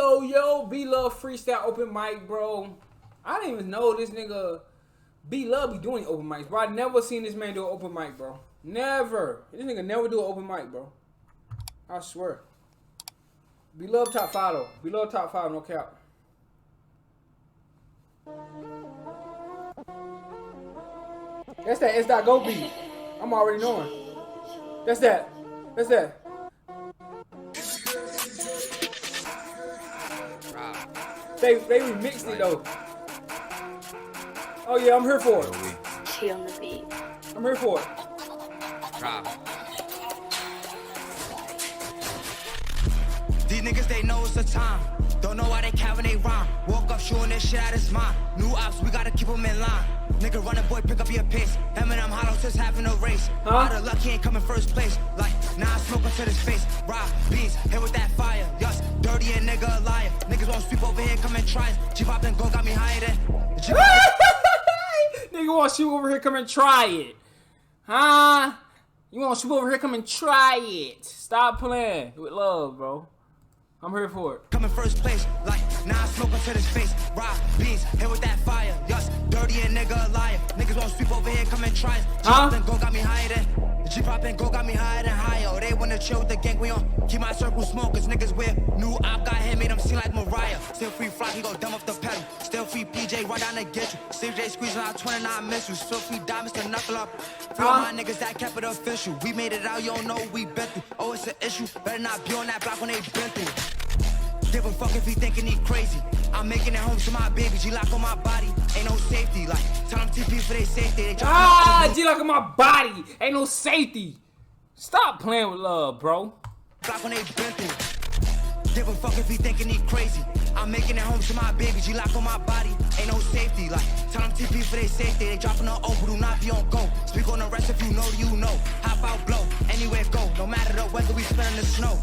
Yo, B-Lovee Freestyle open mic, bro. I didn't even know this nigga B-Lovee be doing open mics, bro. I never seen this man do an open mic, bro. Never. This nigga never do an open mic, bro. I swear. B-Lovee top 5 though. B-Lovee top 5, no cap. That's that S.Go beat. I'm already knowing. That's that. That's that. They remixed it though. Oh yeah, I'm here for it. She on the beat. I'm here for it. These niggas, they know it's the time. Don't know why they cap when they rhyme. Woke up shooting this shit out his mind. New ops, we gotta keep them in line. Nigga running, boy, pick up your pace. Eminem hollow just having a race. Out of luck, he ain't coming first place. Like, now I'm smoking to his face. Rob, beans, hit with that fire. Yes, dirty and nigga a liar. Niggas won't sweep over here, come and try it. G-Pop and go got me higher than. Nigga want to shoot over here, come and try it. Huh? You want to shoot over here, come and try it. Stop playing with love, bro. I'm here for it. Coming first place, like, now I'm smoking to his face. Rob, beans, hit with that fire. Yes, dirty and nigga a liar. Niggas won't sweep over here, come and try it. G-Pop and go got me higher than. G-Pop and go got me higher than higher. Oh, they wanna chill with the gang, we on. Keep my circle smoke, cause niggas weird. New op got him, made him seem like Mariah. Still free fly, he go dumb off the pedal. Still free PJ, right down to get you. CJ squeezing out 29 missiles. Still free diamonds to knuckle up. Free all my niggas that kept it official. We made it out, you don't know what we been through. Oh, it's an issue. Better not be on that block when they been through. Give a fuck if he thinking he crazy. I'm making it home to my baby. G-Lock on my body, ain't no safety. Like, tell them TP for they safety. They G-Lock on my body, ain't no safety. Stop playing with love, bro. Block when they been through. Give a fuck if he thinking he crazy. I'm making it home to my baby. G-Lock on my body, ain't no safety. Like, tell them TP for they safety. They dropping the O, but do not be on go. Speak on the rest if you know, you know. Hop out, blow, anywhere go. No matter the weather, we spin in the snow.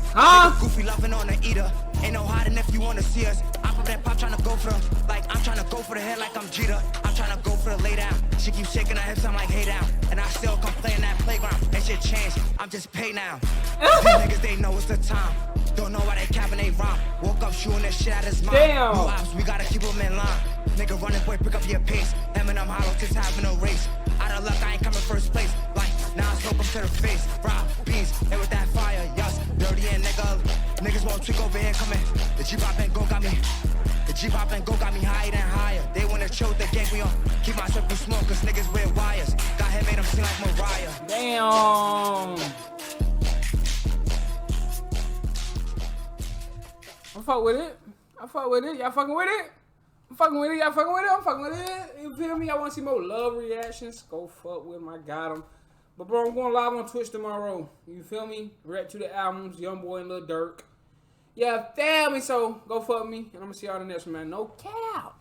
Goofy loving on the eater. Ain't no hiding if you wanna see us. I'm from that pop tryna go for the, like, I'm tryna go for the head like I'm Jeter. I'm tryna go for the lay down. She keeps shaking her hips, I'm like, hey down. And I still come play in that playground. That shit changed, I'm just paid now. These niggas, they know it's the time. Don't know why they capping they rhyme. Woke up shooting this shit out his mind. Damn. New ops, we gotta keep them in line. Nigga running, boy, pick up your pace. Eminem hollow, just having a race. Out of luck, I ain't coming first place. Like, now I smoke him to the face. Rob, beans, and with that fire, yes. Dirty and niggas won't trick over here coming. The G-Pop and go got me. The G-Pop and go got me higher than higher. They wanna chill with the gang, we on. Keep my circle smoke, cause niggas wear wires. Got him, made him seem like Mariah. Damn. I fuck with it. I fuck with it. Y'all fucking with it? I'm fucking with it. Y'all fucking with it? I'm fucking with it. You feel me? I want to see more love reactions. Go fuck with them. I got them. But bro, I'm going live on Twitch tomorrow. You feel me? React to the albums, Young Boy and Lil Durk. Yeah, feel me? So go fuck me. And I'm going to see y'all in the next one, man. No cap.